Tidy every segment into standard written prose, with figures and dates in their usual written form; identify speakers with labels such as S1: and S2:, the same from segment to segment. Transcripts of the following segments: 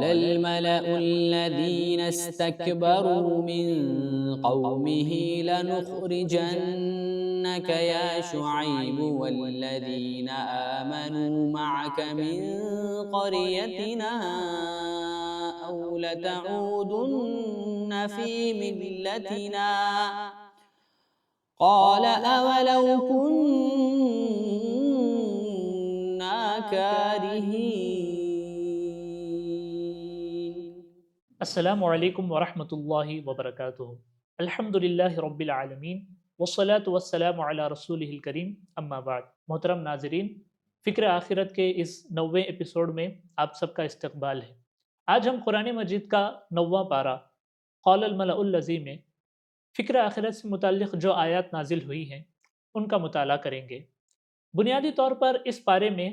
S1: الملأ الذين استكبروا من قومه لنخرجنك يا شعيب والذين آمنوا معك من قريتنا أو لتعودن في ملتنا قال أولو كنا كارهين.
S2: السلام علیکم ورحمۃ اللہ وبرکاتہ۔ الحمدللہ رب العالمین والصلاة والسلام علی رسولہ الکریم، اما بعد۔ محترم ناظرین، فکر آخرت کے اس 9ویں ایپیسوڈ میں آپ سب کا استقبال ہے۔ آج ہم قرآن مجید کا 9واں پارہ قال الملأ الذی میں فکر آخرت سے متعلق جو آیات نازل ہوئی ہیں ان کا مطالعہ کریں گے۔ بنیادی طور پر اس پارے میں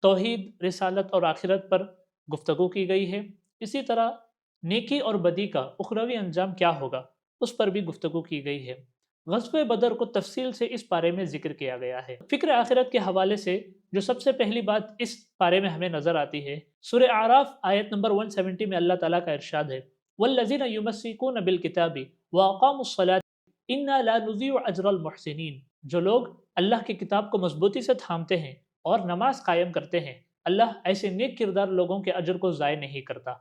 S2: توحید، رسالت اور آخرت پر گفتگو کی گئی ہے۔ اسی طرح نیکی اور بدی کا اخروی انجام کیا ہوگا اس پر بھی گفتگو کی گئی ہے۔ غزوہ بدر کو تفصیل سے اس پارے میں ذکر کیا گیا ہے۔ فکر آخرت کے حوالے سے جو سب سے پہلی بات اس پارے میں ہمیں نظر آتی ہے، سورہ اعراف آیت نمبر 170 میں اللہ تعالیٰ کا ارشاد ہے، وَالَّذِينَ يُمَسِّكُونَ بِالْكِتَابِ وَأَقَامُوا الصَّلَاةَ إِنَّا لَا نُضِيعُ أَجْرَ الْمُحْسِنِينَ۔ جو لوگ اللہ کی کتاب کو مضبوطی سے تھامتے ہیں اور نماز قائم کرتے ہیں، اللہ ایسے نیک کردار لوگوں کے اجر کو ضائع نہیں کرتا۔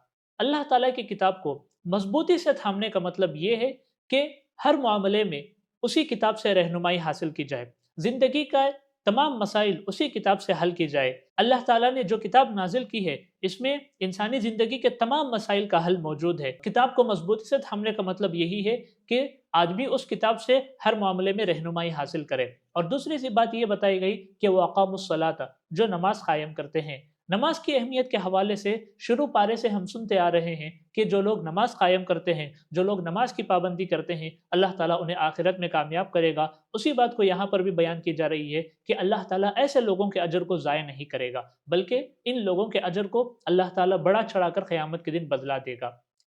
S2: اللہ تعالیٰ کی کتاب کو مضبوطی سے تھامنے کا مطلب یہ ہے کہ ہر معاملے میں اسی کتاب سے رہنمائی حاصل کی جائے، زندگی کا تمام مسائل اسی کتاب سے حل کی جائے۔ اللہ تعالیٰ نے جو کتاب نازل کی ہے اس میں انسانی زندگی کے تمام مسائل کا حل موجود ہے۔ کتاب کو مضبوطی سے تھامنے کا مطلب یہی ہے کہ آدمی اس کتاب سے ہر معاملے میں رہنمائی حاصل کرے۔ اور دوسری سی بات یہ بتائی گئی کہ وہ اقاموا الصلاۃ، جو نماز قائم کرتے ہیں۔ نماز کی اہمیت کے حوالے سے شروع پارے سے ہم سنتے آ رہے ہیں کہ جو لوگ نماز قائم کرتے ہیں، جو لوگ نماز کی پابندی کرتے ہیں، اللہ تعالیٰ انہیں آخرت میں کامیاب کرے گا۔ اسی بات کو یہاں پر بھی بیان کی جا رہی ہے کہ اللہ تعالیٰ ایسے لوگوں کے اجر کو ضائع نہیں کرے گا، بلکہ ان لوگوں کے اجر کو اللہ تعالیٰ بڑا چڑھا کر قیامت کے دن بدلا دے گا۔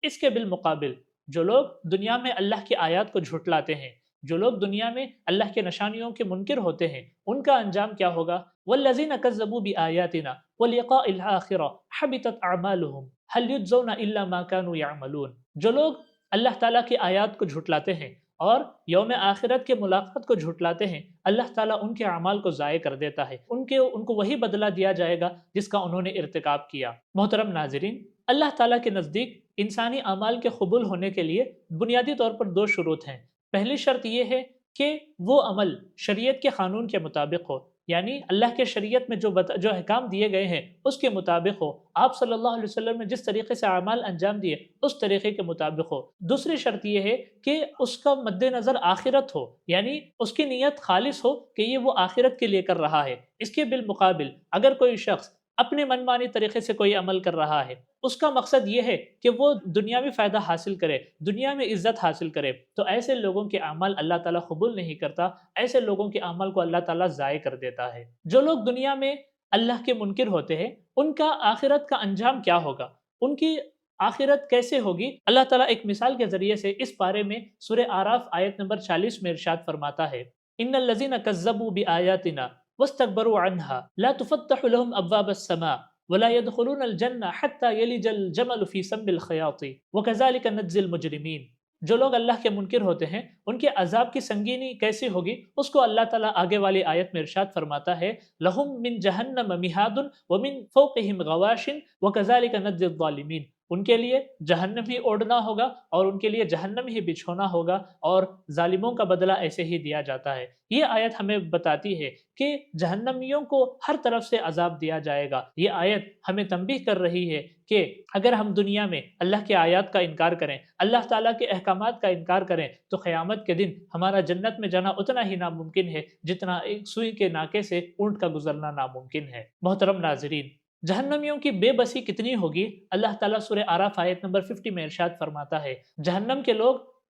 S2: اس کے بالمقابل جو لوگ دنیا میں اللہ کی آیات کو جھٹلاتے ہیں، جو لوگ دنیا میں اللہ کے نشانیوں کے منکر ہوتے ہیں، ان کا انجام کیا ہوگا؟ وَالَّذِينَ كَذَّبُوا بِآيَاتِنَا وَلِقَاءِ الْآخِرَةِ حَبِطَتْ أَعْمَالُهُمْ هَلْ يُجْزَوْنَ إِلَّا مَا كَانُوا يَعْمَلُونَ۔ جو لوگ اللہ تعالیٰ کی آیات کو جھٹلاتے ہیں اور یوم آخرت کے ملاقات کو جھٹلاتے ہیں، اللہ تعالیٰ ان کے اعمال کو ضائع کر دیتا ہے، ان کو وہی بدلہ دیا جائے گا جس کا انہوں نے ارتکاب کیا۔ محترم ناظرین، اللہ تعالیٰ کے نزدیک انسانی اعمال کے قبول ہونے کے لیے بنیادی طور پر 2 شروط ہیں۔ پہلی شرط یہ ہے کہ وہ عمل شریعت کے قانون کے مطابق ہو، یعنی اللہ کے شریعت میں جو احکام دیے گئے ہیں اس کے مطابق ہو، آپ صلی اللہ علیہ وسلم نے جس طریقے سے اعمال انجام دیے اس طریقے کے مطابق ہو۔ دوسری شرط یہ ہے کہ اس کا مد نظر آخرت ہو، یعنی اس کی نیت خالص ہو کہ یہ وہ آخرت کے لیے کر رہا ہے۔ اس کے بالمقابل اگر کوئی شخص اپنے منمانی طریقے سے کوئی عمل کر رہا ہے، اس کا مقصد یہ ہے کہ وہ دنیاوی فائدہ حاصل کرے، دنیا میں عزت حاصل کرے، تو ایسے لوگوں کے اعمال اللہ تعالیٰ قبول نہیں کرتا، ایسے لوگوں کے اعمال کو اللہ تعالیٰ ضائع کر دیتا ہے۔ جو لوگ دنیا میں اللہ کے منکر ہوتے ہیں، ان کا آخرت کا انجام کیا ہوگا؟ ان کی آخرت کیسے ہوگی؟ اللہ تعالیٰ ایک مثال کے ذریعے سے اس بارے میں سورہ اعراف آیت نمبر 40 میں ارشاد فرماتا ہے، ان الذین کذبوا بآیاتنا واستكبروا عنها لا تفتح لهم ابواب السماء ولا يدخلون الجنة حتى يلج الجمل في سم الخياط وكذلك نجزي المجرمين۔ جو لوگ اللہ کے منکر ہوتے ہیں ان کے عذاب کی سنگینی کیسی ہوگی اس کو اللہ تعالیٰ آگے والی آیت میں ارشاد فرماتا ہے، لهم من جہنم مہاد ومن فوقهم غواش وكذلك نجزي الظالمين۔ ان کے لیے جہنم ہی اوڑھنا ہوگا اور ان کے لیے جہنم ہی بچھونا ہوگا، اور ظالموں کا بدلہ ایسے ہی دیا جاتا ہے۔ یہ آیت ہمیں بتاتی ہے کہ جہنمیوں کو ہر طرف سے عذاب دیا جائے گا۔ یہ آیت ہمیں تنبیہ کر رہی ہے کہ اگر ہم دنیا میں اللہ کے آیات کا انکار کریں، اللہ تعالیٰ کے احکامات کا انکار کریں، تو قیامت کے دن ہمارا جنت میں جانا اتنا ہی ناممکن ہے جتنا ایک سوئی کے ناکے سے اونٹ کا گزرنا ناممکن ہے۔ محترم ناظرین، جہنمیوں کی بے بسی کتنی ہوگی؟ اللہ تعالیٰ سورہ اعراف آیت نمبر 50 میں ارشاد فرماتا ہے، جہنم کے لوگ